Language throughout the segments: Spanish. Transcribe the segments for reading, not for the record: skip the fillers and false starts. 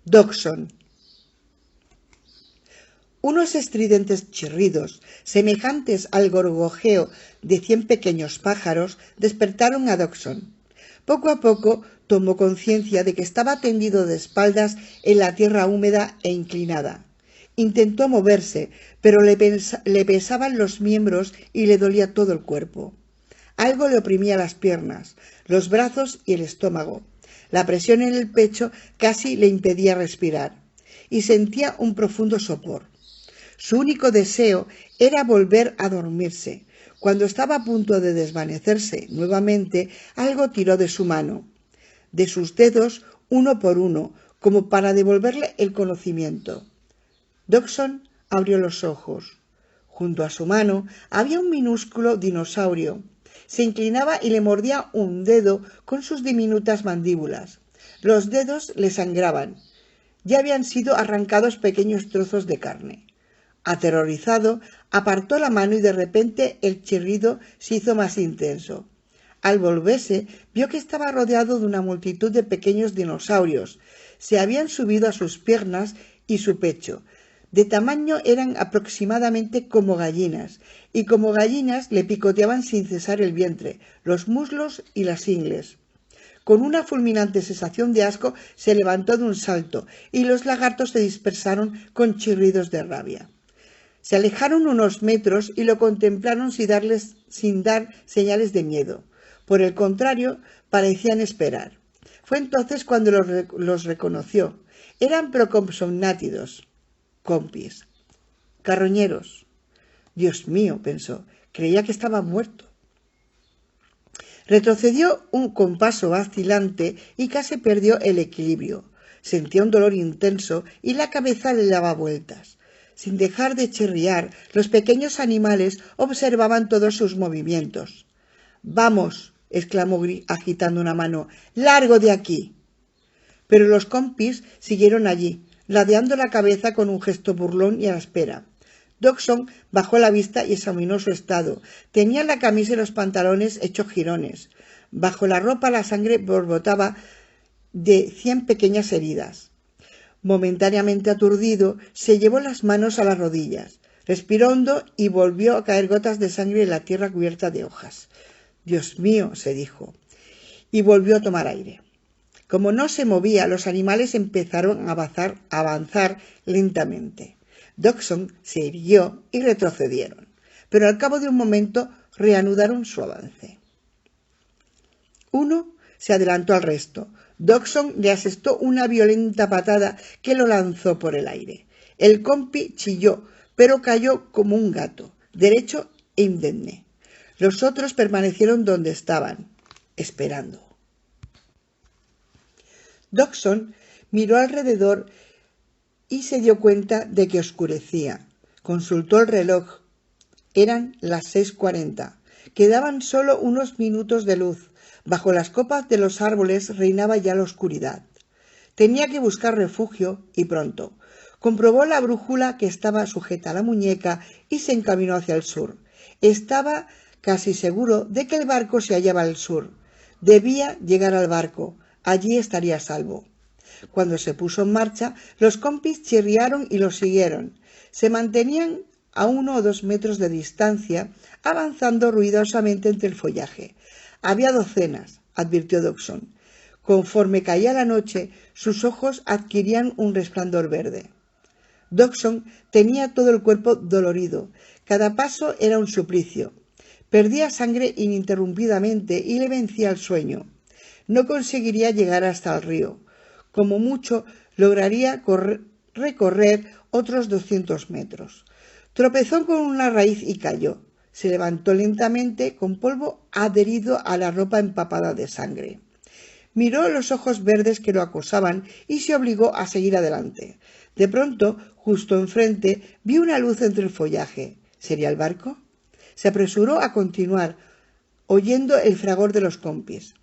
Dodgson. Unos estridentes chirridos, semejantes al gorgojeo de 100 pequeños pájaros, despertaron a Dodgson. Poco a poco tomó conciencia de que estaba tendido de espaldas en la tierra húmeda e inclinada. Intentó moverse, pero le pesaban los miembros y le dolía todo el cuerpo. Algo le oprimía las piernas, los brazos y el estómago. La presión en el pecho casi le impedía respirar, y sentía un profundo sopor. Su único deseo era volver a dormirse. Cuando estaba a punto de desvanecerse nuevamente, algo tiró de su mano, de sus dedos uno por uno, como para devolverle el conocimiento. Dodgson abrió los ojos. Junto a su mano había un minúsculo dinosaurio. Se inclinaba y le mordía un dedo con sus diminutas mandíbulas. Los dedos le sangraban. Ya habían sido arrancados pequeños trozos de carne. Aterrorizado, apartó la mano y de repente el chirrido se hizo más intenso. Al volverse, vio que estaba rodeado de una multitud de pequeños dinosaurios. Se habían subido a sus piernas y su pecho. De tamaño eran aproximadamente como gallinas, y como gallinas le picoteaban sin cesar el vientre, los muslos y las ingles. Con una fulminante sensación de asco se levantó de un salto, y los lagartos se dispersaron con chirridos de rabia. Se alejaron unos metros y lo contemplaron sin dar señales de miedo. Por el contrario, parecían esperar. Fue entonces cuando los reconoció. Eran procompsognátidos, compis, carroñeros. Dios mío, pensó, creía que estaba muerto. Retrocedió con paso vacilante y casi perdió el equilibrio. Sentía un dolor intenso y la cabeza le daba vueltas. Sin dejar de chirriar, los pequeños animales observaban todos sus movimientos. «¡Vamos!», exclamó agitando una mano. «¡Largo de aquí!». Pero los compis siguieron allí, ladeando la cabeza con un gesto burlón y áspera. Dodgson bajó la vista y examinó su estado. Tenía la camisa y los pantalones hechos jirones. Bajo la ropa la sangre borbotaba de 100 pequeñas heridas. Momentáneamente aturdido, se llevó las manos a las rodillas. Respiró hondo y volvió a caer gotas de sangre en la tierra cubierta de hojas. «Dios mío», se dijo, y volvió a tomar aire. Como no se movía, los animales empezaron a avanzar lentamente. Dodgson se irguió y retrocedieron, pero al cabo de un momento reanudaron su avance. Uno se adelantó al resto. Dodgson le asestó una violenta patada que lo lanzó por el aire. El compi chilló, pero cayó como un gato, derecho e indemne. Los otros permanecieron donde estaban, esperando. Dodgson miró alrededor y se dio cuenta de que oscurecía. Consultó el reloj. Eran las 6:40. Quedaban solo unos minutos de luz. Bajo las copas de los árboles reinaba ya la oscuridad. Tenía que buscar refugio y pronto. Comprobó la brújula que estaba sujeta a la muñeca y se encaminó hacia el sur. Estaba casi seguro de que el barco se hallaba al sur. Debía llegar al barco. Allí estaría a salvo. Cuando se puso en marcha, los compis chirriaron y lo siguieron. Se mantenían a 1 o 2 metros de distancia, avanzando ruidosamente entre el follaje. Había docenas, advirtió Dodgson. Conforme caía la noche, sus ojos adquirían un resplandor verde. Dodgson tenía todo el cuerpo dolorido. Cada paso era un suplicio. Perdía sangre ininterrumpidamente y le vencía el sueño. No conseguiría llegar hasta el río. Como mucho, lograría recorrer otros 200 metros. Tropezó con una raíz y cayó. Se levantó lentamente con polvo adherido a la ropa empapada de sangre. Miró los ojos verdes que lo acosaban y se obligó a seguir adelante. De pronto, justo enfrente, vio una luz entre el follaje. ¿Sería el barco? Se apresuró a continuar, oyendo el fragor de los compis.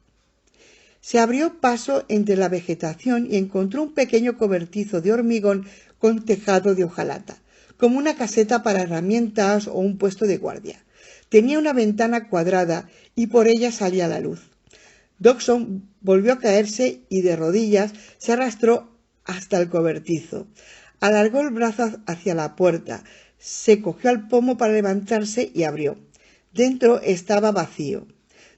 Se abrió paso entre la vegetación y encontró un pequeño cobertizo de hormigón con tejado de hojalata, como una caseta para herramientas o un puesto de guardia. Tenía una ventana cuadrada y por ella salía la luz. Dodgson volvió a caerse y de rodillas se arrastró hasta el cobertizo. Alargó el brazo hacia la puerta, se cogió al pomo para levantarse y abrió. Dentro estaba vacío.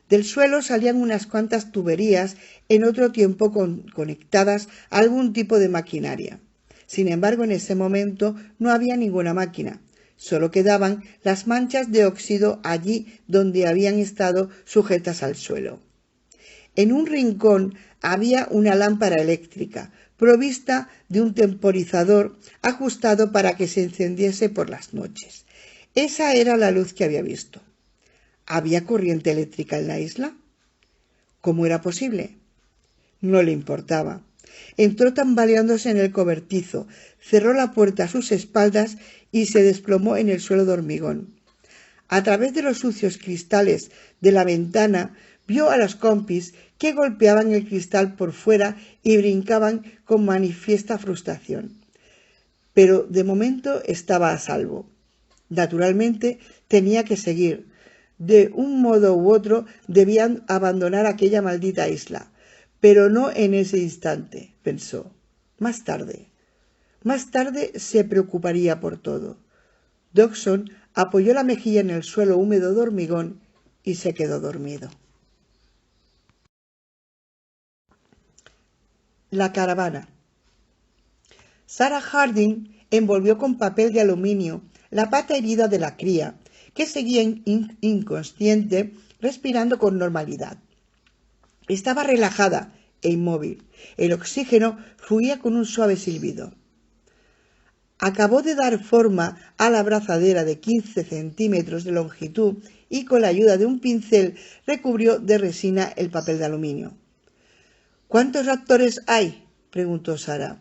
Del suelo salían unas cuantas tuberías, en otro tiempo conectadas a algún tipo de maquinaria. Sin embargo, en ese momento no había ninguna máquina. Solo quedaban las manchas de óxido allí donde habían estado sujetas al suelo. En un rincón había una lámpara eléctrica, provista de un temporizador ajustado para que se encendiese por las noches. Esa era la luz que había visto. ¿Había corriente eléctrica en la isla? ¿Cómo era posible? No le importaba. Entró tambaleándose en el cobertizo, cerró la puerta a sus espaldas y se desplomó en el suelo de hormigón. A través de los sucios cristales de la ventana vio a los compis que golpeaban el cristal por fuera y brincaban con manifiesta frustración. Pero de momento estaba a salvo. Naturalmente tenía que seguir. De un modo u otro debían abandonar aquella maldita isla. Pero no en ese instante, pensó. Más tarde se preocuparía por todo. Dodgson apoyó la mejilla en el suelo húmedo de hormigón y se quedó dormido. La caravana. Sarah Harding envolvió con papel de aluminio la pata herida de la cría, que seguía inconsciente, respirando con normalidad. Estaba relajada e inmóvil. El oxígeno fluía con un suave silbido. Acabó de dar forma a la abrazadera de 15 centímetros de longitud y con la ayuda de un pincel recubrió de resina el papel de aluminio. ¿Cuántos raptores hay?, preguntó Sarah.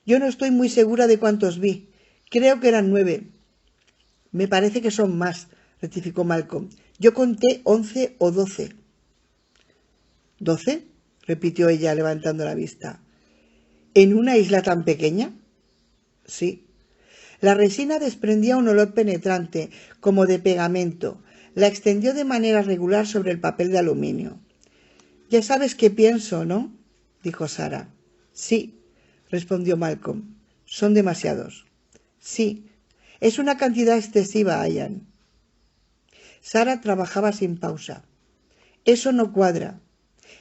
Yo no estoy muy segura de cuántos vi. Creo que eran 9. Me parece que son más, rectificó Malcolm. Yo conté 11 o 12. ¿12? Repitió ella levantando la vista. ¿En una isla tan pequeña? Sí. La resina desprendía un olor penetrante, como de pegamento. La extendió de manera regular sobre el papel de aluminio. Ya sabes qué pienso, ¿no?, dijo Sarah. Sí, respondió Malcolm. Son demasiados. Sí, es una cantidad excesiva, Ian. Sarah trabajaba sin pausa. Eso no cuadra.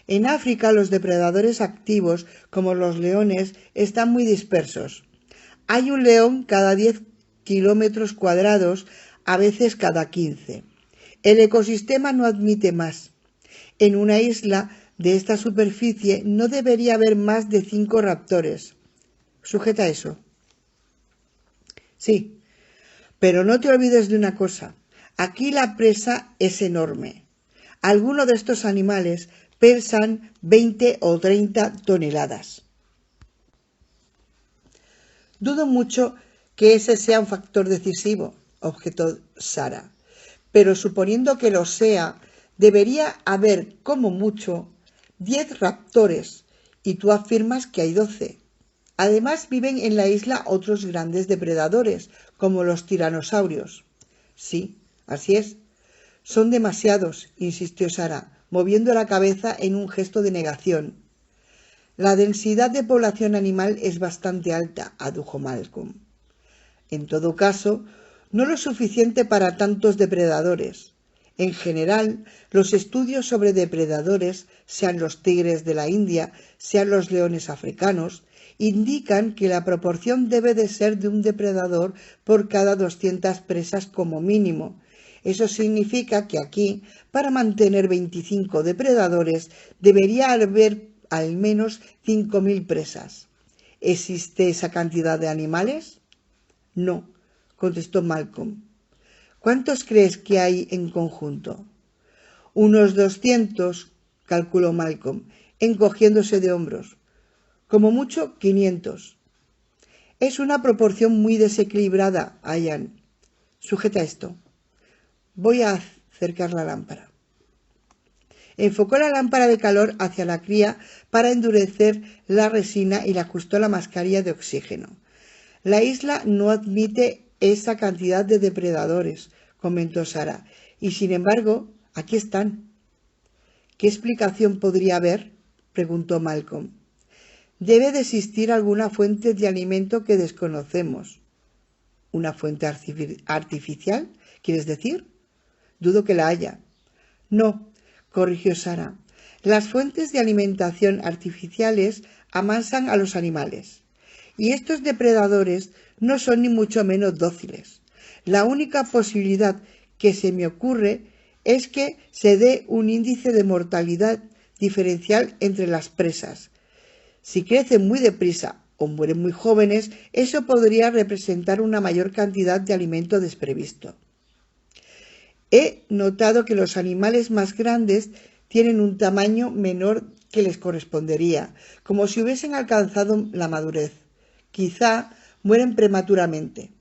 En África los depredadores activos, como los leones, están muy dispersos. Hay un león cada 10 kilómetros cuadrados, a veces cada 15. El ecosistema no admite más. En una isla de esta superficie no debería haber más de 5 raptores. Sujeta eso. Sí, pero no te olvides de una cosa. Aquí la presa es enorme. Algunos de estos animales pesan 20 o 30 toneladas. Dudo mucho que ese sea un factor decisivo, objetó Sarah. Pero suponiendo que lo sea, debería haber, como mucho, 10 raptores, y tú afirmas que hay 12. Además, viven en la isla otros grandes depredadores, como los tiranosaurios. Sí, así es. Son demasiados, insistió Sarah, moviendo la cabeza en un gesto de negación. La densidad de población animal es bastante alta, adujo Malcolm. En todo caso, no lo suficiente para tantos depredadores. En general, los estudios sobre depredadores, sean los tigres de la India, sean los leones africanos, indican que la proporción debe de ser de un depredador por cada 200 presas como mínimo. Eso significa que aquí, para mantener 25 depredadores, debería haber al menos 5.000 presas. ¿Existe esa cantidad de animales? No, contestó Malcolm. ¿Cuántos crees que hay en conjunto? Unos 200, calculó Malcolm, encogiéndose de hombros. Como mucho, 500. Es una proporción muy desequilibrada, Ian. Sujeta esto. Voy a acercar la lámpara. Enfocó la lámpara de calor hacia la cría para endurecer la resina y le ajustó la mascarilla de oxígeno. La isla no admite esa cantidad de depredadores, comentó Sarah, y sin embargo, aquí están. ¿Qué explicación podría haber?, preguntó Malcolm. Debe de existir alguna fuente de alimento que desconocemos. ¿Una fuente artificial, quieres decir? Dudo que la haya. No, corrigió Sara. Las fuentes de alimentación artificiales amansan a los animales. Y estos depredadores no son ni mucho menos dóciles. La única posibilidad que se me ocurre es que se dé un índice de mortalidad diferencial entre las presas. Si crecen muy deprisa o mueren muy jóvenes, eso podría representar una mayor cantidad de alimento desprevisto. He notado que los animales más grandes tienen un tamaño menor que les correspondería, como si hubiesen alcanzado la madurez. Quizá mueren prematuramente.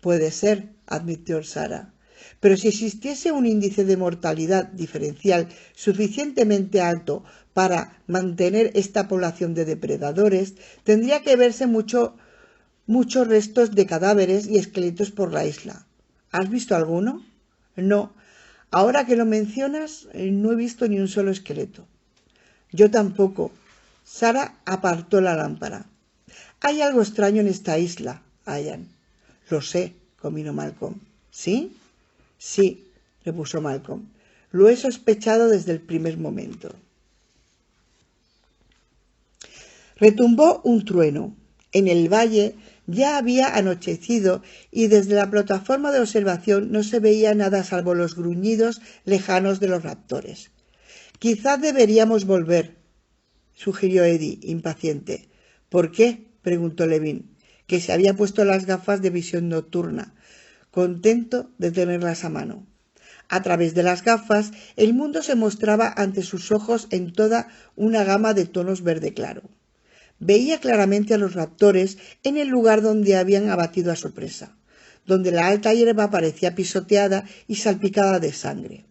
Puede ser, admitió Sara. Pero si existiese un índice de mortalidad diferencial suficientemente alto para mantener esta población de depredadores, tendría que verse muchos restos de cadáveres y esqueletos por la isla. ¿Has visto alguno? No. Ahora que lo mencionas, no he visto ni un solo esqueleto. Yo tampoco. Sara apartó la lámpara. Hay algo extraño en esta isla, Ian. Lo sé, cominó Malcolm. ¿Sí? Sí, repuso Malcolm. Lo he sospechado desde el primer momento. Retumbó un trueno. En el valle ya había anochecido y desde la plataforma de observación no se veía nada salvo los gruñidos lejanos de los raptores. Quizás deberíamos volver, sugirió Eddie, impaciente. ¿Por qué? Preguntó Levin, que se había puesto las gafas de visión nocturna, contento de tenerlas a mano. A través de las gafas, el mundo se mostraba ante sus ojos en toda una gama de tonos verde claro. Veía claramente a los raptores en el lugar donde habían abatido a su presa, donde la alta hierba parecía pisoteada y salpicada de sangre.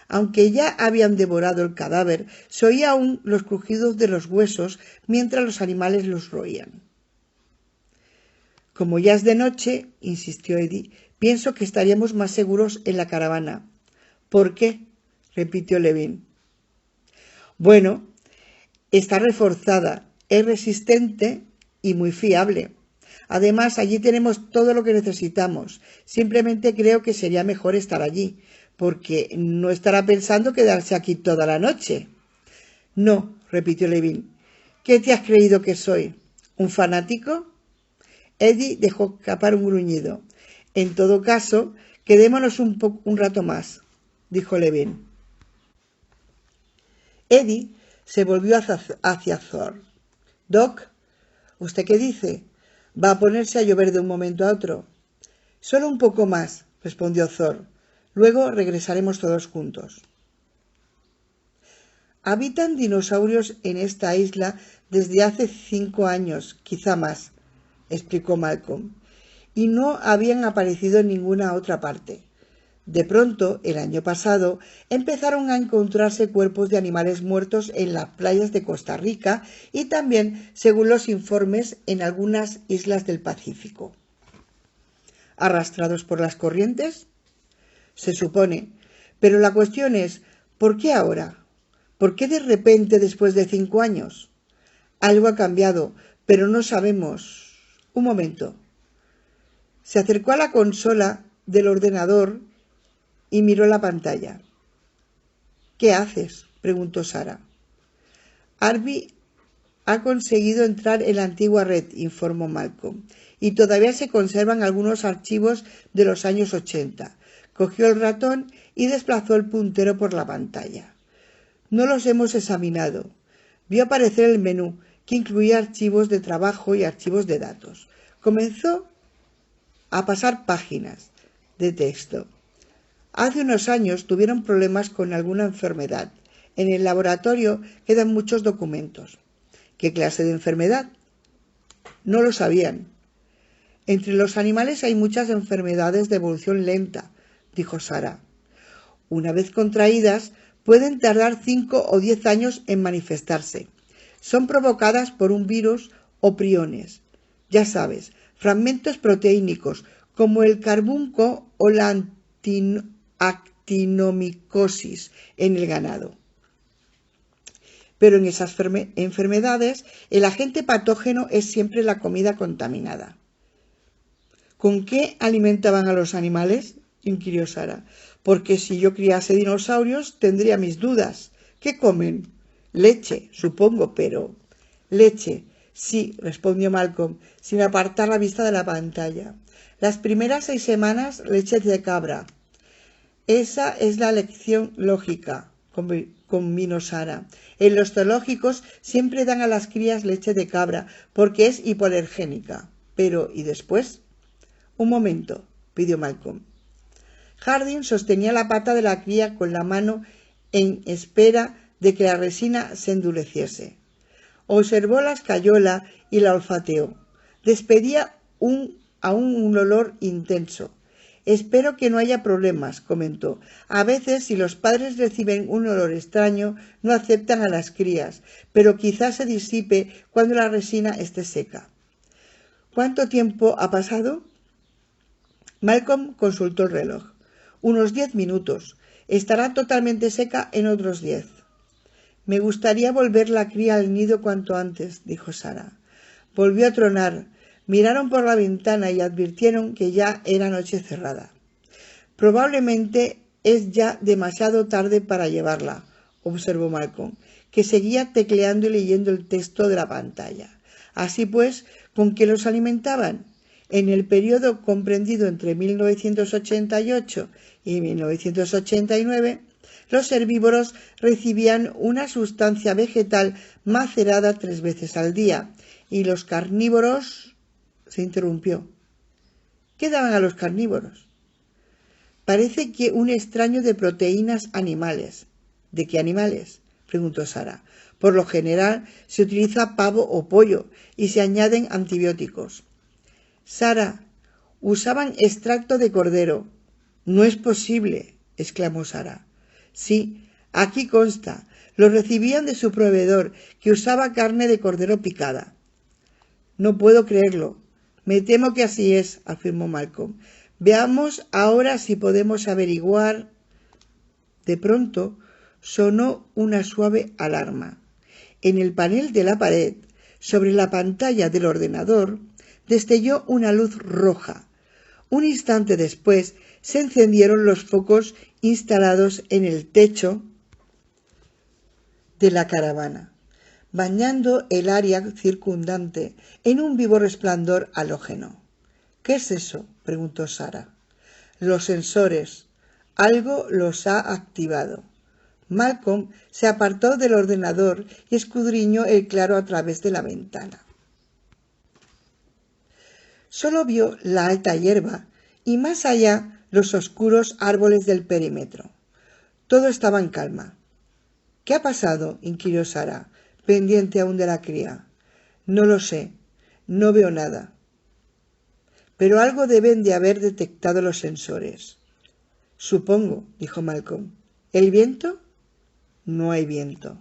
Aunque ya habían devorado el cadáver, se oía aún los crujidos de los huesos mientras los animales los roían. Como ya es de noche, insistió Eddie, pienso que estaríamos más seguros en la caravana. ¿Por qué? Repitió Levin. Bueno, está reforzada, es resistente y muy fiable. Además, allí tenemos todo lo que necesitamos. Simplemente creo que sería mejor estar allí, porque no estará pensando quedarse aquí toda la noche. No, repitió Levin. ¿Qué te has creído que soy? ¿Un fanático? Eddie dejó escapar un gruñido. En todo caso, quedémonos un rato más, dijo Levin. Eddie se volvió hacia Thor. Doc, ¿usted qué dice? ¿Va a ponerse a llover de un momento a otro? Solo un poco más, respondió Thor. Luego regresaremos todos juntos. Habitan dinosaurios en esta isla desde hace 5 años, quizá más, explicó Malcolm, y no habían aparecido en ninguna otra parte. De pronto, el año pasado, empezaron a encontrarse cuerpos de animales muertos en las playas de Costa Rica y también, según los informes, en algunas islas del Pacífico. ¿Arrastrados por las corrientes? Se supone. Pero la cuestión es, ¿por qué ahora? ¿Por qué de repente después de 5 años? Algo ha cambiado, pero no sabemos. Un momento. Se acercó a la consola del ordenador y miró la pantalla. ¿Qué haces?, preguntó Sara. Arby ha conseguido entrar en la antigua red, informó Malcolm, y todavía se conservan algunos archivos de los años 80. Cogió el ratón y desplazó el puntero por la pantalla. No los hemos examinado. Vio aparecer el menú, que incluía archivos de trabajo y archivos de datos. Comenzó a pasar páginas de texto. Hace unos años tuvieron problemas con alguna enfermedad. En el laboratorio quedan muchos documentos. ¿Qué clase de enfermedad? No lo sabían. Entre los animales hay muchas enfermedades de evolución lenta, dijo Sara. Una vez contraídas, pueden tardar 5 o 10 años en manifestarse. Son provocadas por un virus o priones. Ya sabes, fragmentos proteínicos como el carbunco o la actinomicosis en el ganado. pero en esas enfermedades el agente patógeno es siempre la comida contaminada. ¿Con qué alimentaban a los animales?, inquirió Sara. Porque si yo criase dinosaurios tendría mis dudas. ¿Qué comen? Leche, supongo, pero... Leche, sí, respondió Malcolm, sin apartar la vista de la pantalla. Las primeras 6 semanas, leche de cabra. Esa es la lección lógica, convino Sara. En los zoológicos siempre dan a las crías leche de cabra porque es hipoalergénica. Pero, ¿y después? Un momento, pidió Malcolm. Harding sostenía la pata de la cría con la mano en espera de que la resina se endureciese. Observó la escayola y la olfateó. Despedía aún un olor intenso. Espero que no haya problemas, comentó. A veces, si los padres reciben un olor extraño, no aceptan a las crías, pero quizás se disipe cuando la resina esté seca. ¿Cuánto tiempo ha pasado? Malcolm consultó el reloj. Unos 10 minutos. Estará totalmente seca en otros 10. Me gustaría volver la cría al nido cuanto antes, dijo Sara. Volvió a tronar. Miraron por la ventana y advirtieron que ya era noche cerrada. Probablemente es ya demasiado tarde para llevarla, observó Malcolm, que seguía tecleando y leyendo el texto de la pantalla. Así pues, ¿con qué los alimentaban? En el periodo comprendido entre 1988 y 1989, los herbívoros recibían una sustancia vegetal macerada 3 veces al día y los carnívoros... Se interrumpió. ¿Qué daban a los carnívoros? Parece que un extraño de proteínas animales. ¿De qué animales?, preguntó Sara. Por lo general se utiliza pavo o pollo y se añaden antibióticos. Sara, usaban extracto de cordero. No es posible, exclamó Sara. Sí, aquí consta. Lo recibían de su proveedor, que usaba carne de cordero picada. No puedo creerlo. Me temo que así es, afirmó Malcolm. Veamos ahora si podemos averiguar. De pronto sonó una suave alarma. En el panel de la pared, sobre la pantalla del ordenador, destelló una luz roja. Un instante después se encendieron los focos instalados en el techo de la caravana, bañando el área circundante en un vivo resplandor halógeno. ¿Qué es eso?, preguntó Sara. Los sensores. Algo los ha activado. Malcolm se apartó del ordenador y escudriñó el claro a través de la ventana. Solo vio la alta hierba y más allá los oscuros árboles del perímetro. Todo estaba en calma. ¿Qué ha pasado?, inquirió Sara, pendiente aún de la cría. No lo sé, no veo nada. Pero algo deben de haber detectado los sensores. Supongo, dijo Malcolm. ¿El viento? No hay viento.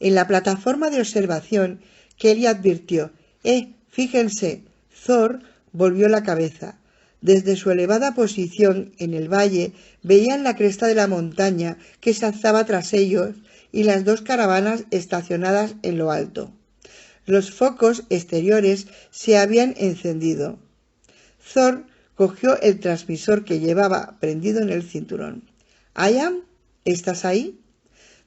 En la plataforma de observación, Kelly advirtió: fíjense. Thor volvió la cabeza. Desde su elevada posición en el valle veían la cresta de la montaña que se alzaba tras ellos y las 2 caravanas estacionadas en lo alto. Los focos exteriores se habían encendido. Thor cogió el transmisor que llevaba prendido en el cinturón. «¿Ian? ¿Estás ahí?»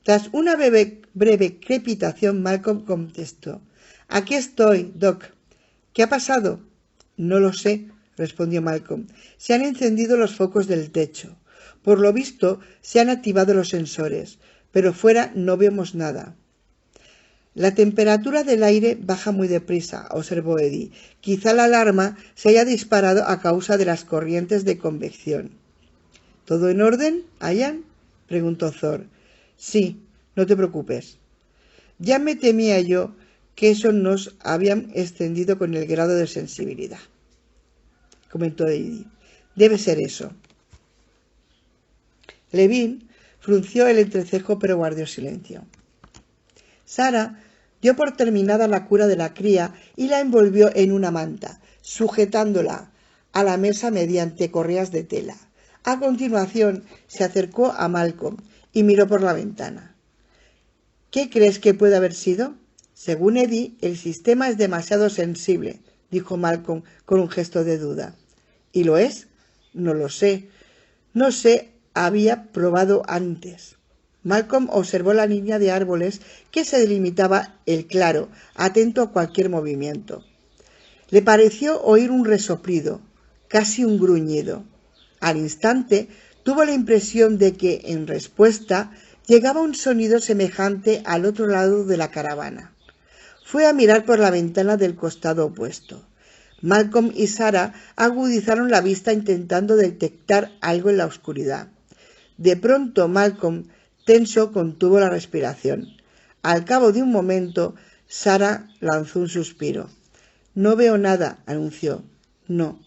Tras una breve crepitación, Malcolm contestó: «Aquí estoy, Doc». «¿Qué ha pasado?» «No lo sé», respondió Malcolm. «Se han encendido los focos del techo. Por lo visto, se han activado los sensores, pero fuera no vemos nada». «La temperatura del aire baja muy deprisa», observó Eddie. «Quizá la alarma se haya disparado a causa de las corrientes de convección». «¿Todo en orden, Ian?», preguntó Thor. «Sí, no te preocupes». «Ya me temía yo que eso nos habían extendido con el grado de sensibilidad», comentó Eddie. «Debe ser eso». Levin frunció el entrecejo pero guardó silencio. Sara dio por terminada la cura de la cría y la envolvió en una manta, sujetándola a la mesa mediante correas de tela. A continuación se acercó a Malcolm y miró por la ventana. ¿Qué crees que puede haber sido? Según Eddie, el sistema es demasiado sensible, dijo Malcolm con un gesto de duda. ¿Y lo es? No lo sé. No se había probado antes. Malcolm observó la línea de árboles que se delimitaba el claro, atento a cualquier movimiento. Le pareció oír un resoplido, casi un gruñido. Al instante tuvo la impresión de que, en respuesta, llegaba un sonido semejante al otro lado de la caravana. Fue a mirar por la ventana del costado opuesto. Malcolm y Sarah agudizaron la vista intentando detectar algo en la oscuridad. De pronto Malcolm, tenso, contuvo la respiración. Al cabo de un momento, Sarah lanzó un suspiro. No veo nada, anunció. No,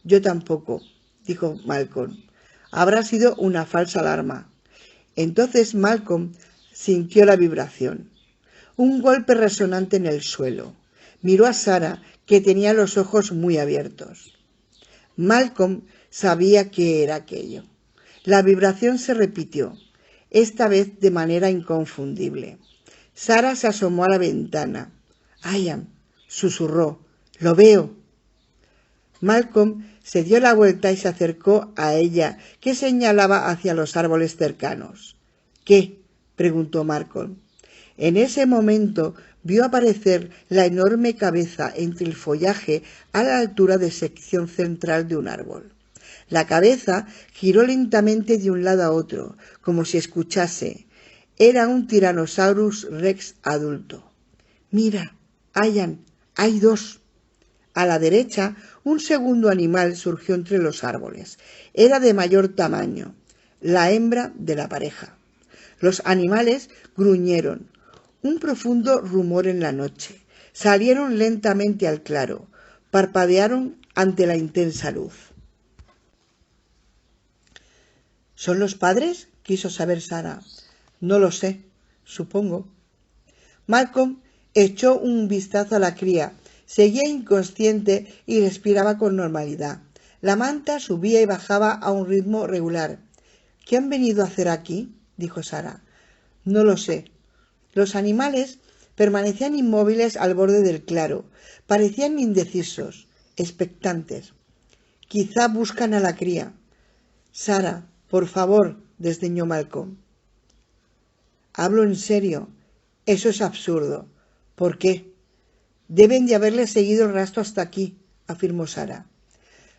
yo tampoco, dijo Malcolm. Habrá sido una falsa alarma. Entonces Malcolm sintió la vibración. Un golpe resonante en el suelo. Miró a Sarah, que tenía los ojos muy abiertos. Malcolm sabía qué era aquello. La vibración se repitió, esta vez de manera inconfundible. Sarah se asomó a la ventana. «Ian», susurró, «lo veo». Malcolm se dio la vuelta y se acercó a ella, que señalaba hacia los árboles cercanos. «¿Qué?», preguntó Malcolm. En ese momento vio aparecer la enorme cabeza entre el follaje a la altura de sección central de un árbol. La cabeza giró lentamente de un lado a otro, como si escuchase. Era un Tyrannosaurus Rex adulto. «Mira, Ian, hay dos». A la derecha, un segundo animal surgió entre los árboles. Era de mayor tamaño, la hembra de la pareja. Los animales gruñeron. Un profundo rumor en la noche. Salieron lentamente al claro. Parpadearon ante la intensa luz. ¿Son los padres?, quiso saber Sarah. No lo sé, supongo. Malcolm echó un vistazo a la cría. Seguía inconsciente y respiraba con normalidad. La manta subía y bajaba a un ritmo regular. ¿Qué han venido a hacer aquí?, dijo Sarah. No lo sé. Los animales permanecían inmóviles al borde del claro. Parecían indecisos, expectantes. Quizá buscan a la cría. Sarah, por favor, desdeñó Malcolm. Hablo en serio. Eso es absurdo. ¿Por qué? Deben de haberle seguido el rastro hasta aquí, afirmó Sarah.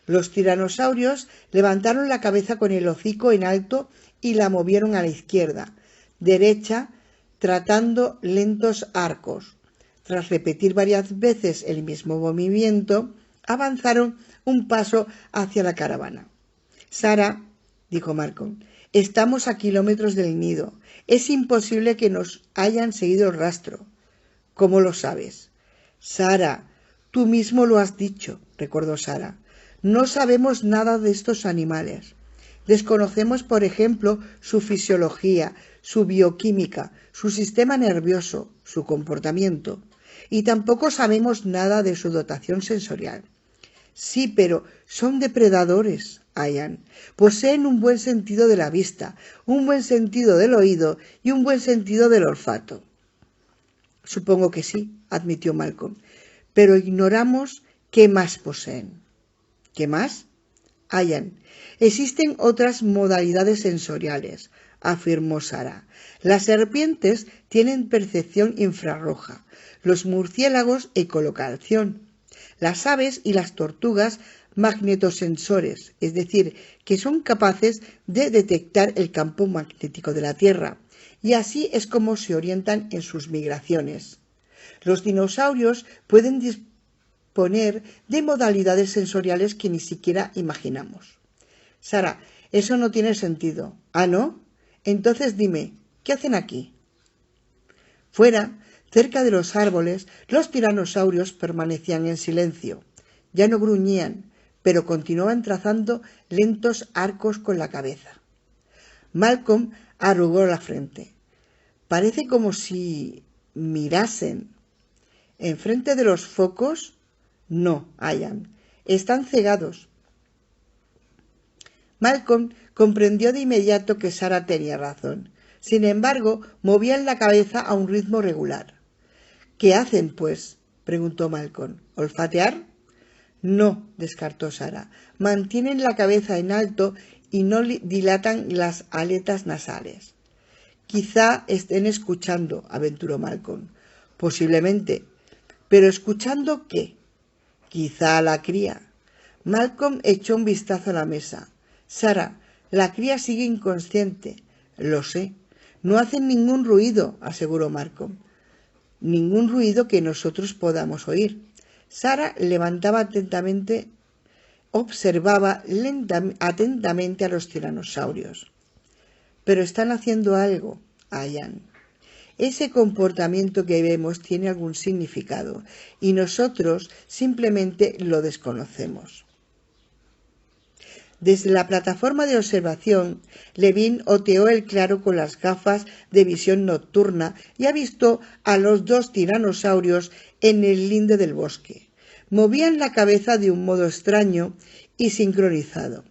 Los tiranosaurios levantaron la cabeza con el hocico en alto y la movieron a la izquierda, derecha, trazando lentos arcos. Tras repetir varias veces el mismo movimiento, avanzaron un paso hacia la caravana. Sarah, dijo Malcolm, estamos a kilómetros del nido. Es imposible que nos hayan seguido el rastro. ¿Cómo lo sabes? Sarah, tú mismo lo has dicho, recordó Sarah. No sabemos nada de estos animales. Desconocemos, por ejemplo, su fisiología, su bioquímica, su sistema nervioso, su comportamiento. Y tampoco sabemos nada de su dotación sensorial. Sí, pero son depredadores, Ian. Poseen un buen sentido de la vista, un buen sentido del oído y un buen sentido del olfato. Supongo que sí, admitió Malcolm, pero ignoramos qué más poseen. ¿Qué más? Ian, existen otras modalidades sensoriales, afirmó Sarah. Las serpientes tienen percepción infrarroja, los murciélagos ecolocación, las aves y las tortugas magnetosensores, es decir, que son capaces de detectar el campo magnético de la Tierra, y así es como se orientan en sus migraciones. Los dinosaurios pueden disponer de modalidades sensoriales que ni siquiera imaginamos. Sarah, eso no tiene sentido. ¿Ah, no? Entonces dime, ¿qué hacen aquí? Fuera, cerca de los árboles, los tiranosaurios permanecían en silencio. Ya no gruñían, pero continuaban trazando lentos arcos con la cabeza. Malcolm arrugó la frente. Parece como si mirasen. ¿Enfrente de los focos? No, Ian. Están cegados. Malcolm comprendió de inmediato que Sarah tenía razón. Sin embargo, movían la cabeza a un ritmo regular. ¿Qué hacen, pues?, preguntó Malcolm. ¿Olfatear? No, descartó Sara. Mantienen la cabeza en alto y no dilatan las aletas nasales. Quizá estén escuchando, aventuró Malcolm. Posiblemente. ¿Pero escuchando qué? Quizá a la cría. Malcolm echó un vistazo a la mesa. Sara, la cría sigue inconsciente. Lo sé. No hacen ningún ruido, aseguró Malcolm. Ningún ruido que nosotros podamos oír. Sara observaba atentamente a los tiranosaurios. Pero están haciendo algo, Ian. Ese comportamiento que vemos tiene algún significado y nosotros simplemente lo desconocemos. Desde la plataforma de observación, Levin oteó el claro con las gafas de visión nocturna y avistó a los dos tiranosaurios en el linde del bosque. Movían la cabeza de un modo extraño y sincronizado.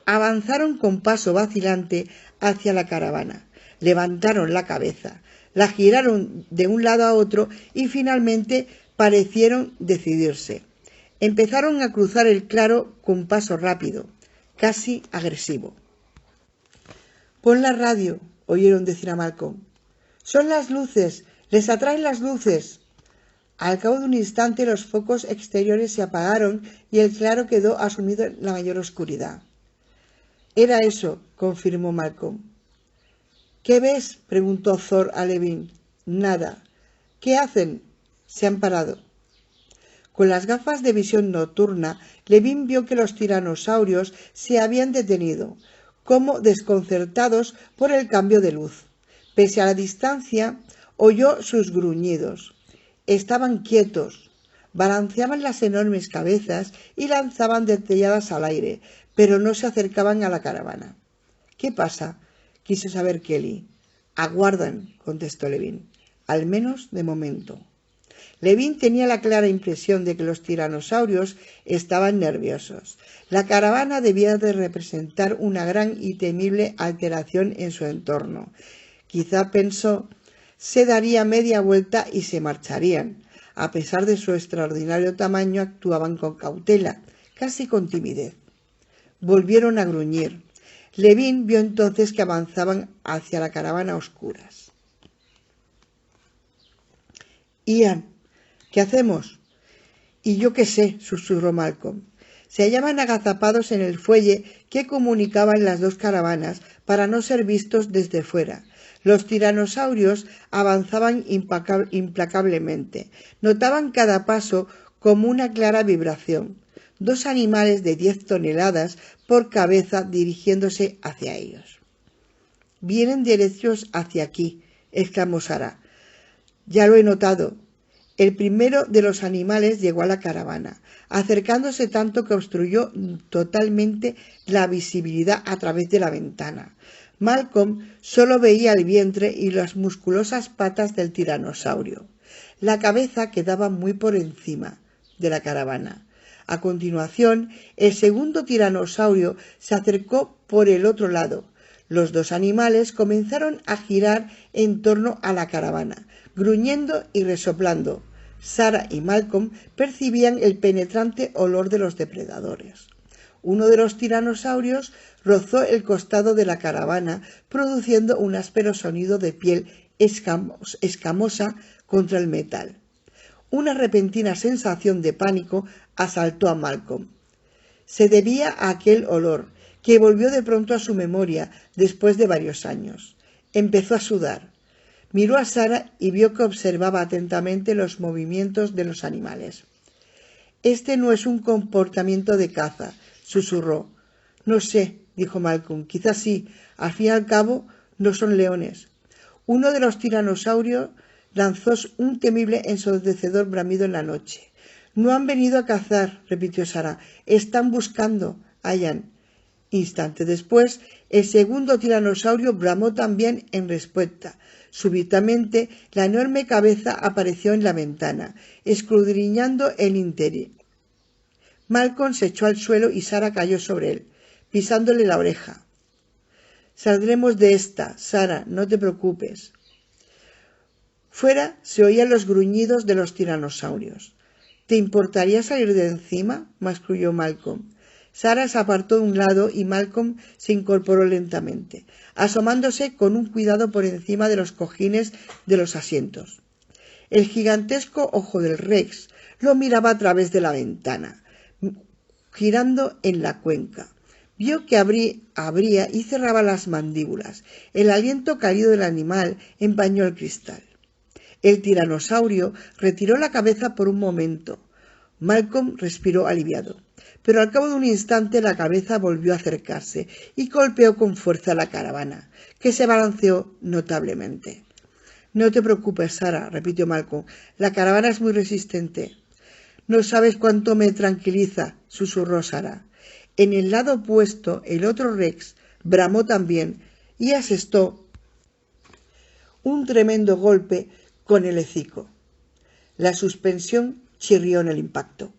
Avanzaron con paso vacilante hacia la caravana. Levantaron la cabeza, la giraron de un lado a otro y finalmente parecieron decidirse. Empezaron a cruzar el claro con paso rápido, casi agresivo. «Pon la radio», oyeron decir a Malcolm. «Son las luces, les atraen las luces». Al cabo de un instante los focos exteriores se apagaron y el claro quedó asumido en la mayor oscuridad. «Era eso», confirmó Malcolm. «¿Qué ves?», preguntó Thor a Levin. «Nada». «¿Qué hacen?». «Se han parado». Con las gafas de visión nocturna, Levin vio que los tiranosaurios se habían detenido, como desconcertados por el cambio de luz. Pese a la distancia, oyó sus gruñidos. Estaban quietos, balanceaban las enormes cabezas y lanzaban dentelladas al aire, pero no se acercaban a la caravana. «¿Qué pasa?», quiso saber Kelly. «Aguardan», contestó Levin. «Al menos de momento». Levin tenía la clara impresión de que los tiranosaurios estaban nerviosos. La caravana debía de representar una gran y temible alteración en su entorno. Quizá pensó, se daría media vuelta y se marcharían. A pesar de su extraordinario tamaño, actuaban con cautela, casi con timidez. Volvieron a gruñir. Levin vio entonces que avanzaban hacia la caravana a oscuras. «Ian, ¿qué hacemos?». «Y yo qué sé», susurró Malcolm. Se hallaban agazapados en el fuelle que comunicaban las dos caravanas para no ser vistos desde fuera. Los tiranosaurios avanzaban implacablemente. Notaban cada paso como una clara vibración. Dos animales de 10 toneladas por cabeza dirigiéndose hacia ellos. «Vienen derechos hacia aquí», exclamó Sara. «Ya lo he notado». El primero de los animales llegó a la caravana, acercándose tanto que obstruyó totalmente la visibilidad a través de la ventana. Malcolm solo veía el vientre y las musculosas patas del tiranosaurio. La cabeza quedaba muy por encima de la caravana. A continuación, el segundo tiranosaurio se acercó por el otro lado. Los dos animales comenzaron a girar en torno a la caravana, gruñendo y resoplando. Sara y Malcolm percibían el penetrante olor de los depredadores. Uno de los tiranosaurios rozó el costado de la caravana, produciendo un áspero sonido de piel escamosa contra el metal. Una repentina sensación de pánico asaltó a Malcolm. Se debía a aquel olor, que volvió de pronto a su memoria después de varios años. Empezó a sudar. Miró a Sara y vio que observaba atentamente los movimientos de los animales. «Este no es un comportamiento de caza», susurró. «No sé», dijo Malcolm, «quizás sí. Al fin y al cabo, no son leones». Uno de los tiranosaurios lanzó un temible ensordecedor bramido en la noche. «No han venido a cazar», repitió Sara. «Están buscando a Ian». Instante después, el segundo tiranosaurio bramó también en respuesta. Súbitamente, la enorme cabeza apareció en la ventana, escudriñando el interior. Malcolm se echó al suelo y Sara cayó sobre él, pisándole la oreja. Saldremos de esta, Sara, no te preocupes. Fuera se oían los gruñidos de los tiranosaurios. ¿Te importaría salir de encima?, masculló Malcolm. Sara se apartó de un lado y Malcolm se incorporó lentamente, asomándose con un cuidado por encima de los cojines de los asientos. El gigantesco ojo del Rex lo miraba a través de la ventana, girando en la cuenca. Vio que abría y cerraba las mandíbulas. El aliento cálido del animal empañó el cristal. El tiranosaurio retiró la cabeza por un momento. Malcolm respiró aliviado, pero al cabo de un instante la cabeza volvió a acercarse y golpeó con fuerza la caravana, que se balanceó notablemente. No te preocupes, Sara, repitió Malcolm. La caravana es muy resistente. No sabes cuánto me tranquiliza, susurró Sara. En el lado opuesto, el otro Rex bramó también y asestó un tremendo golpe con el hocico. La suspensión chirrió en el impacto.